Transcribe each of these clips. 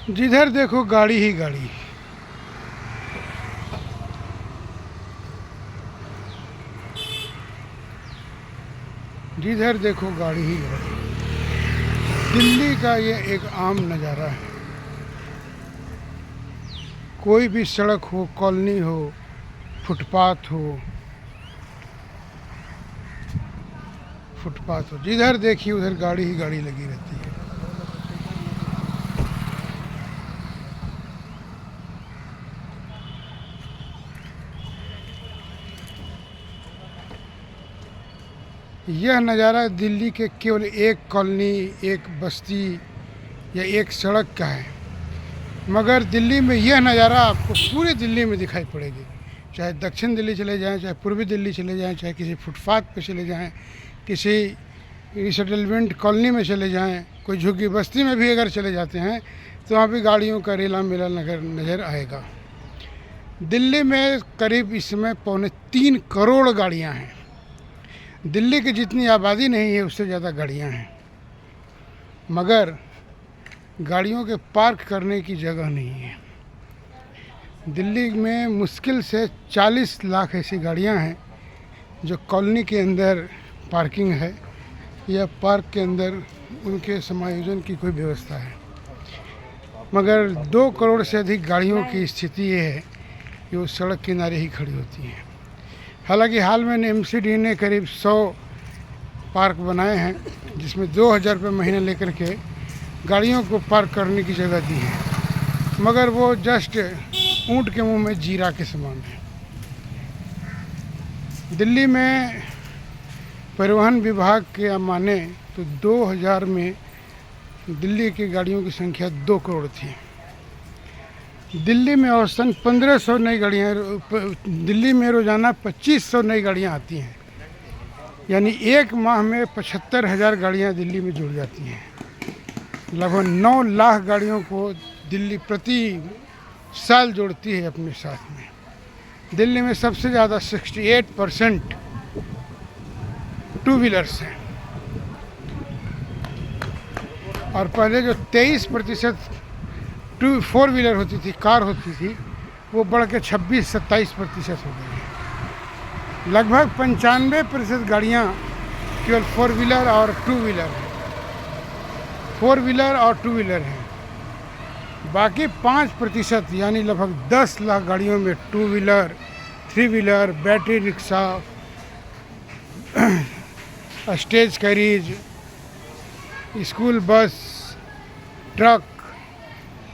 जिधर देखो गाड़ी ही गाड़ी। जिधर देखो गाड़ी ही गाड़ी। दिल्ली का ये एक आम नज़ारा है। कोई भी सड़क हो, कॉलोनी हो, फुटपाथ हो, जिधर देखिए उधर गाड़ी ही गाड़ी लगी रहती है। यह नज़ारा दिल्ली के केवल एक कॉलोनी, एक बस्ती या एक सड़क का है, मगर दिल्ली में यह नज़ारा आपको पूरे दिल्ली में दिखाई पड़ेगी। चाहे दक्षिण दिल्ली चले जाएं, चाहे पूर्वी दिल्ली चले जाएं, चाहे किसी फुटपाथ पे चले जाएं, किसी रिसेटलमेंट कॉलोनी में चले जाएं, कोई झुग्गी बस्ती में भी अगर चले जाते हैं तो वहाँ भी गाड़ियों का रेला मेला नज़र आएगा। दिल्ली में करीब इस समय 3.25 करोड़ गाड़ियाँ हैं। दिल्ली की जितनी आबादी नहीं है उससे ज़्यादा गाड़ियाँ हैं, मगर गाड़ियों के पार्क करने की जगह नहीं है। दिल्ली में मुश्किल से 40 लाख ऐसी गाड़ियाँ हैं जो कॉलोनी के अंदर पार्किंग है या पार्क के अंदर उनके समायोजन की कोई व्यवस्था है, मगर 2 करोड़ से अधिक गाड़ियों की स्थिति ये है कि वो सड़क किनारे ही खड़ी होती हैं। हालांकि हाल में एमसीडी ने करीब 100 पार्क बनाए हैं जिसमें 2000 रुपये महीने लेकर के गाड़ियों को पार्क करने की जगह दी है, मगर वो जस्ट ऊँट के मुंह में जीरा के समान है। दिल्ली में परिवहन विभाग के माने तो 2000 में दिल्ली की गाड़ियों की संख्या 2 करोड़ थी। दिल्ली में औसतन 1500 नई गाड़ियाँ, दिल्ली में रोज़ाना 2500 नई गाड़ियाँ आती हैं, यानी एक माह में 75,000 गाड़ियाँ दिल्ली में जुड़ जाती हैं। लगभग 9 लाख गाड़ियों को दिल्ली प्रति साल जोड़ती है अपने साथ में। दिल्ली में सबसे ज़्यादा 68% टू व्हीलर्स हैं और पहले जो 23% 4 व्हीलर होती थी, कार होती थी, वो बढ़ के 26-27% हो गई है। लगभग 95% गाड़ियाँ केवल 4 व्हीलर और 2 व्हीलर हैं, 4 व्हीलर और 2 व्हीलर हैं। बाकी 5% यानी लगभग 10 लाख गाड़ियों में 2 wheeler, 3 wheeler, battery rickshaw, stage carries, school bus, truck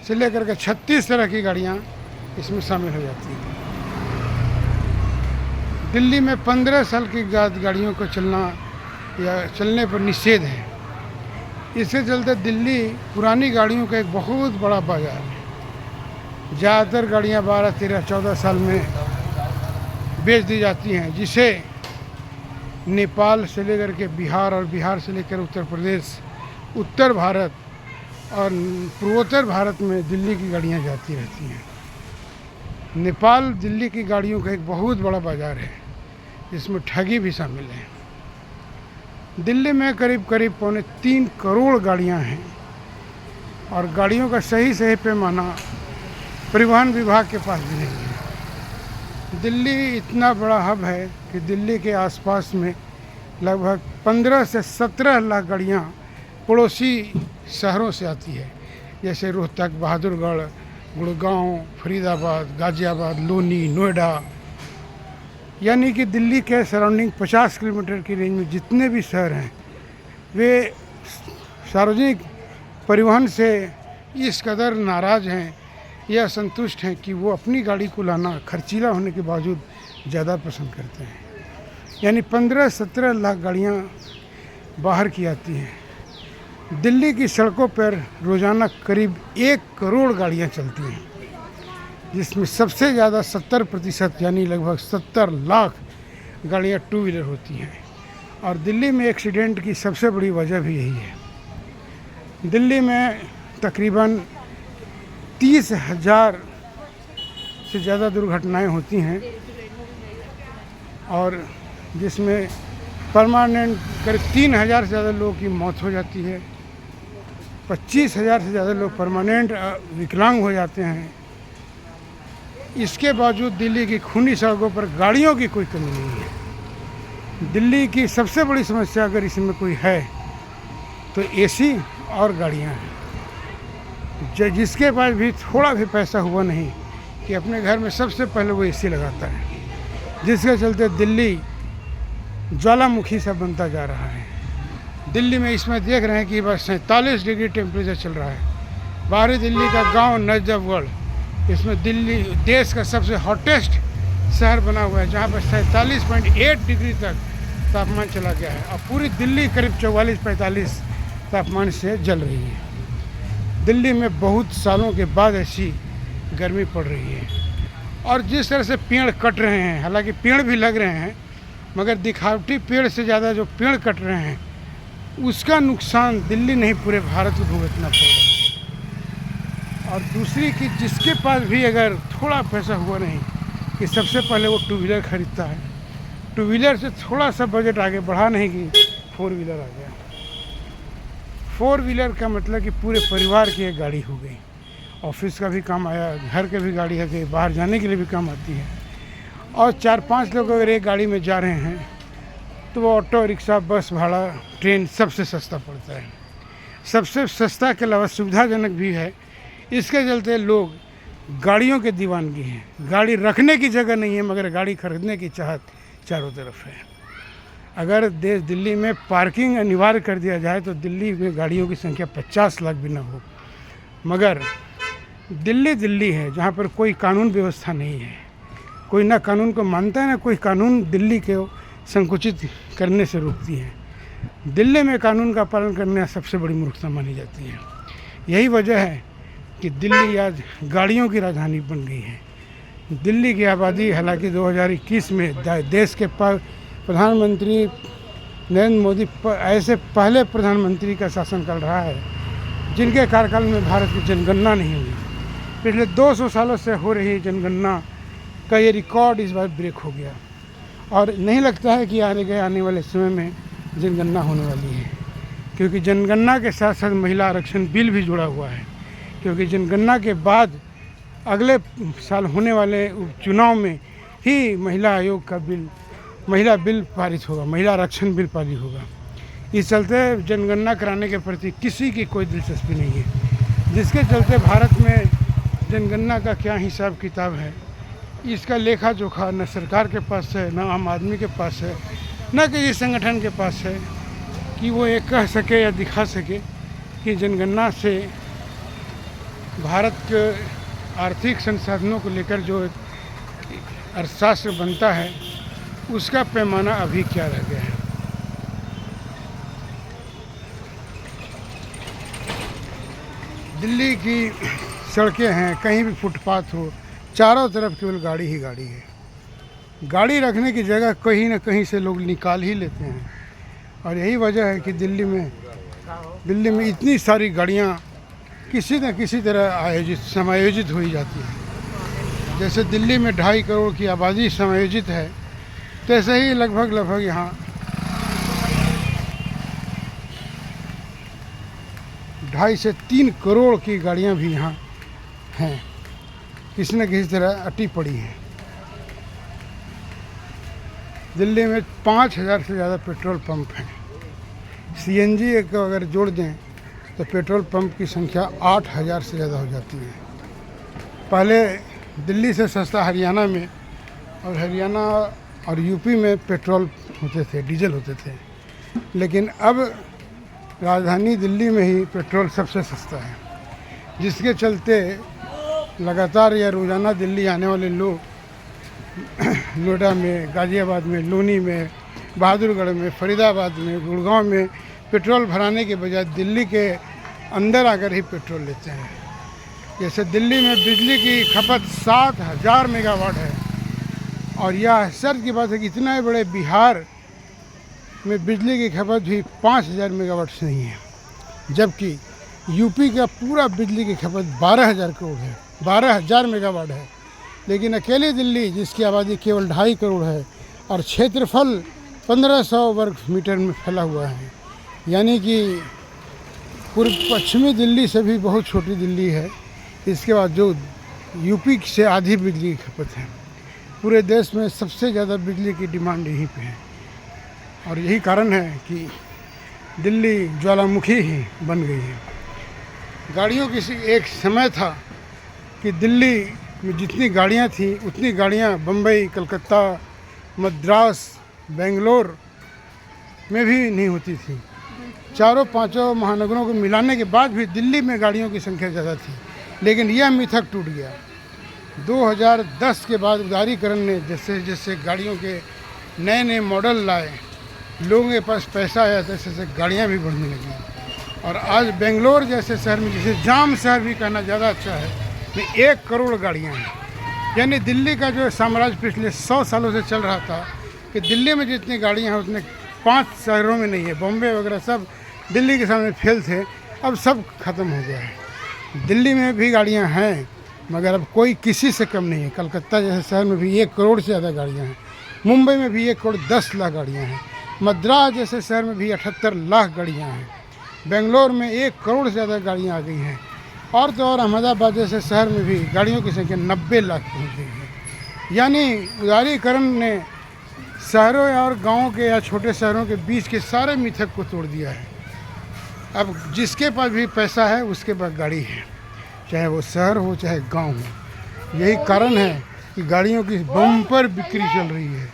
से लेकर के 36 तरह की गाड़ियाँ इसमें शामिल हो जाती हैं। दिल्ली में 15 साल की गाड़ियों को चलना या चलने पर निषेध है। इसके चलते दिल्ली पुरानी गाड़ियों का एक बहुत बड़ा बाजार है। ज़्यादातर गाड़ियाँ 12, 13, 14 साल में बेच दी जाती हैं, जिसे नेपाल से लेकर के बिहार और बिहार से लेकर उत्तर प्रदेश, उत्तर भारत और पूर्वोत्तर भारत में दिल्ली की गाड़ियाँ जाती रहती हैं। नेपाल दिल्ली की गाड़ियों का एक बहुत बड़ा बाज़ार है, जिसमें ठगी भी शामिल है। दिल्ली में करीब 3.25 करोड़ गाड़ियाँ हैं और गाड़ियों का सही पैमाना परिवहन विभाग के पास भी नहीं है। दिल्ली इतना बड़ा हब है कि दिल्ली के आसपास में लगभग 15 से 17 लाख गाड़ियाँ पड़ोसी शहरों से आती है, जैसे रोहतक, बहादुरगढ़, गुड़गांव, फरीदाबाद, गाज़ियाबाद, लोनी, नोएडा, यानी कि दिल्ली के सराउंडिंग 50 किलोमीटर की रेंज में जितने भी शहर हैं वे सार्वजनिक परिवहन से इस कदर नाराज़ हैं या संतुष्ट हैं कि वो अपनी गाड़ी को लाना खर्चीला होने के बावजूद ज़्यादा पसंद करते हैं। यानी 15-17 लाख गाड़ियाँ बाहर की आती हैं। दिल्ली की सड़कों पर रोज़ाना करीब 1 करोड़ गाड़ियाँ चलती हैं, जिसमें सबसे ज़्यादा 70% यानी लगभग 70 लाख गाड़ियाँ 2 व्हीलर होती हैं। और दिल्ली में एक्सीडेंट की सबसे बड़ी वजह भी यही है। दिल्ली में तकरीबन 30,000 से ज़्यादा दुर्घटनाएं होती हैं और जिसमें परमानेंट करीब 3,000 से ज़्यादा लोगों की मौत हो जाती है 25,000 से ज़्यादा लोग परमानेंट विकलांग हो जाते हैं। इसके बावजूद दिल्ली की खूनी सड़कों पर गाड़ियों की कोई कमी नहीं है। दिल्ली की सबसे बड़ी समस्या अगर इसमें कोई है तो एसी और गाड़ियां हैं। जिसके पास भी थोड़ा भी पैसा हुआ नहीं कि अपने घर में सबसे पहले वो एसी लगाता है, जिसके चलते दिल्ली ज्वालामुखी सा बनता जा रहा है। दिल्ली में इसमें देख रहे हैं कि बस 47 डिग्री टेम्परेचर चल रहा है। बाहरी दिल्ली का गांव नजफगढ़, इसमें दिल्ली देश का सबसे हॉटेस्ट शहर बना हुआ है, जहां पर 47.8 डिग्री तक तापमान चला गया है और पूरी दिल्ली करीब 44-45 तापमान से जल रही है। दिल्ली में बहुत सालों के बाद ऐसी गर्मी पड़ रही है। और जिस तरह से पेड़ कट रहे हैं, हालांकि पेड़ भी लग रहे हैं, मगर दिखावटी पेड़ से ज़्यादा जो पेड़ कट रहे हैं उसका नुकसान दिल्ली नहीं पूरे भारत को भुगतना पड़ रहा है। और दूसरी कि जिसके पास भी अगर थोड़ा पैसा हुआ नहीं कि सबसे पहले वो टू व्हीलर खरीदता है, टू व्हीलर से थोड़ा सा बजट आगे बढ़ा नहीं कि फोर व्हीलर आ गया। फोर व्हीलर का मतलब कि पूरे परिवार की एक गाड़ी हो गई। ऑफिस का भी काम आया, घर के भी गाड़ी है, कि बाहर जाने के लिए भी काम आती है। और 4-5 लोग अगर एक गाड़ी में जा रहे हैं तो वो ऑटो रिक्शा बस भाड़ा ट्रेन सबसे सस्ता पड़ता है। सबसे सस्ता के अलावा सुविधाजनक भी है। इसके चलते लोग गाड़ियों के दीवानगी हैं। गाड़ी रखने की जगह नहीं है, मगर गाड़ी खरीदने की चाहत चारों तरफ है। अगर दिल्ली में पार्किंग अनिवार्य कर दिया जाए तो दिल्ली में गाड़ियों की संख्या 50 लाख भी न हो। मगर दिल्ली है जहाँ पर कोई कानून व्यवस्था नहीं है। कोई ना कानून को मानता है, ना कोई कानून दिल्ली को संकुचित करने से रोकती है। दिल्ली में कानून का पालन करना सबसे बड़ी मूर्खता मानी जाती है। यही वजह है कि दिल्ली आज गाड़ियों की राजधानी बन गई है। दिल्ली की आबादी हालांकि 2021 में देश के प्रधानमंत्री नरेंद्र मोदी ऐसे पहले प्रधानमंत्री का शासनकाल रहा है जिनके कार्यकाल में भारत की जनगणना नहीं हुई। पिछले 200 सालों से हो रही जनगणना का ये रिकॉर्ड इस बार ब्रेक हो गया और नहीं लगता है कि आने वाले समय में जनगणना होने वाली है, क्योंकि जनगणना के साथ साथ महिला आरक्षण बिल भी जुड़ा हुआ है। क्योंकि जनगणना के बाद अगले साल होने वाले चुनाव में ही महिला आयोग का महिला बिल पारित होगा, महिला आरक्षण बिल पारित होगा। इस चलते जनगणना कराने के प्रति किसी की कोई दिलचस्पी नहीं है, जिसके चलते भारत में जनगणना का क्या हिसाब किताब है इसका लेखा जोखा न सरकार के पास है, न आम आदमी के पास है, न किसी संगठन के पास है कि वो ये कह सके या दिखा सके कि जनगणना से भारत के आर्थिक संसाधनों को लेकर जो अर्थशास्त्र बनता है उसका पैमाना अभी क्या रह गया है। दिल्ली की सड़कें हैं, कहीं भी फुटपाथ हो, चारों तरफ केवल गाड़ी ही गाड़ी है। गाड़ी रखने की जगह कहीं ना कहीं से लोग निकाल ही लेते हैं और यही वजह है कि दिल्ली में इतनी सारी गाड़ियाँ किसी न किसी तरह समायोजित हो ही जाती है। जैसे दिल्ली में 2.5 करोड़ की आबादी समायोजित है, तैसे ही लगभग यहाँ 2.5 से 3 करोड़ की गाड़ियाँ भी यहाँ हैं, किसी न किसी तरह अटी पड़ी है। दिल्ली में 5,000 से ज़्यादा पेट्रोल पंप हैं। सीएनजी को अगर जोड़ दें तो पेट्रोल पंप की संख्या 8,000 से ज़्यादा हो जाती है। पहले दिल्ली से सस्ता हरियाणा में और यूपी में पेट्रोल होते थे, डीजल होते थे, लेकिन अब राजधानी दिल्ली में ही पेट्रोल सबसे सस्ता है, जिसके चलते लगातार या रोज़ाना दिल्ली आने वाले लोग नोएडा में, गाज़ियाबाद में, लोनी में, बहादुरगढ़ में, फरीदाबाद में, गुड़गांव में पेट्रोल भराने के बजाय दिल्ली के अंदर आकर ही पेट्रोल लेते हैं। जैसे दिल्ली में बिजली की खपत 7,000 मेगावाट है और यह आश्चर्य की बात है कि इतना बड़े बिहार में बिजली की खपत भी 5,000 मेगावाट से नहीं है, जबकि यूपी का पूरा बिजली की खपत 12,000 मेगावाट है। लेकिन अकेली दिल्ली, जिसकी आबादी केवल 2.5 करोड़ है और क्षेत्रफल 1500 वर्ग मीटर में फैला हुआ है, यानी कि पूर्व पश्चिमी दिल्ली से भी बहुत छोटी दिल्ली है। इसके बाद जो यूपी से आधी बिजली की खपत है। पूरे देश में सबसे ज़्यादा बिजली की डिमांड यहीं पे है और यही कारण है कि दिल्ली ज्वालामुखी ही बन गई है। गाड़ियों की एक समय था कि दिल्ली में जितनी गाड़ियाँ थी उतनी गाड़ियाँ बम्बई, कलकत्ता, मद्रास, बेंगलोर में भी नहीं होती थी। चारों पांचों महानगरों को मिलाने के बाद भी दिल्ली में गाड़ियों की संख्या ज़्यादा थी, लेकिन यह मिथक टूट गया। 2010 के बाद उदारीकरण ने जैसे जैसे गाड़ियों के नए नए मॉडल लाए, लोगों के पास पैसा आया, तैसे तैसे गाड़ियाँ भी बढ़ने लगी। और आज बेंगलोर जैसे शहर में, जिसे जाम शहर भी कहना ज़्यादा अच्छा है, में 1 करोड़ गाड़ियाँ हैं। यानी दिल्ली का जो साम्राज्य पिछले 100 सालों से चल रहा था कि दिल्ली में जितनी गाड़ियाँ हैं उतने 5 शहरों में नहीं है। बॉम्बे वगैरह सब दिल्ली के सामने फेल थे, अब सब खत्म हो गया है। दिल्ली में भी गाड़ियाँ हैं मगर अब कोई किसी से कम नहीं है। कलकत्ता जैसे शहर में भी 1 करोड़ से ज़्यादा गाड़ियाँ हैं। मुंबई में भी 1 करोड़ 10 लाख गाड़ियाँ हैं। मद्रास जैसे शहर में भी 78 लाख गाड़ियाँ हैं। बेंगलोर में 1 करोड़ से ज़्यादा गाड़ियाँ आ गई हैं। और तो और अहमदाबाद जैसे शहर में भी गाड़ियों की संख्या 90 लाख पहुँच गई है। यानी उदारीकरण ने शहरों और गाँव के या छोटे शहरों के बीच के सारे मिथक को तोड़ दिया है। अब जिसके पास भी पैसा है उसके पास गाड़ी है, चाहे वो शहर हो चाहे गांव हो। यही कारण है कि गाड़ियों की बम्पर बिक्री चल रही है।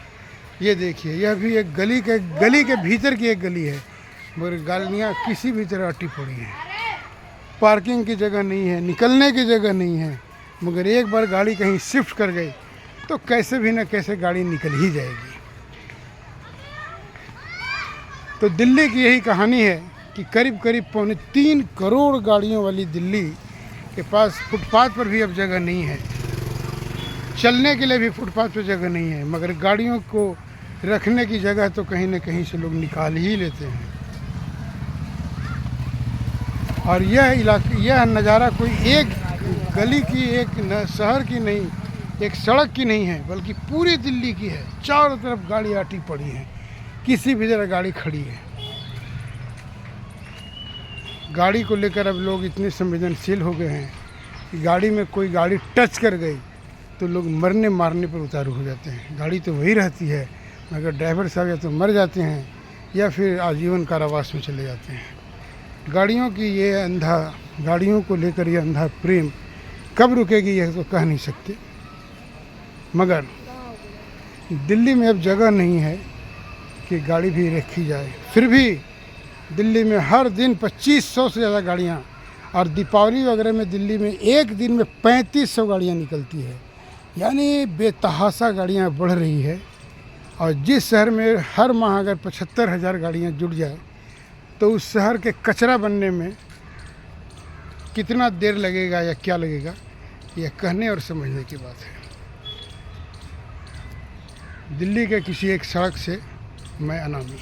ये देखिए, यह भी एक गली के भीतर की एक गली है, मगर गाड़ियाँ किसी भी तरह अटी पड़ी हैं। पार्किंग की जगह नहीं है, निकलने की जगह नहीं है। मगर एक बार गाड़ी कहीं शिफ्ट कर गई तो कैसे भी ना कैसे गाड़ी निकल ही जाएगी। तो दिल्ली की यही कहानी है कि करीब करीब 3.25 करोड़ गाड़ियों वाली दिल्ली के पास फुटपाथ पर भी अब जगह नहीं है। चलने के लिए भी फुटपाथ पर जगह नहीं है, मगर गाड़ियों को रखने की जगह तो कहीं न कहीं से लोग निकाल ही लेते हैं। और यह नज़ारा कोई एक गली की, एक शहर की नहीं, एक सड़क की नहीं है, बल्कि पूरी दिल्ली की है। चारों तरफ गाड़ी आटी पड़ी हैं, किसी भी जगह गाड़ी खड़ी है। गाड़ी को लेकर अब लोग इतने संवेदनशील हो गए हैं कि गाड़ी में कोई गाड़ी टच कर गई तो लोग मरने मारने पर उतारू हो जाते हैं। गाड़ी तो वही रहती है, मगर ड्राइवर साहब या तो मर जाते हैं या फिर आजीवन कारावास में चले जाते हैं। गाड़ियों को लेकर ये अंधा प्रेम कब रुकेगी यह तो कह नहीं सकते। मगर दिल्ली में अब जगह नहीं है कि गाड़ी भी रखी जाए। फिर भी दिल्ली में हर दिन 2500 से ज़्यादा गाड़ियाँ, और दीपावली वगैरह में दिल्ली में एक दिन में 3500 गाड़ियाँ निकलती है। यानी बेतहाशा गाड़ियाँ बढ़ रही है। और जिस शहर में हर माह अगर 75,000 गाड़ियाँ जुड़ जाए तो उस शहर के कचरा बनने में कितना देर लगेगा या क्या लगेगा, यह कहने और समझने की बात है। दिल्ली के किसी एक सड़क से मैं अनामी।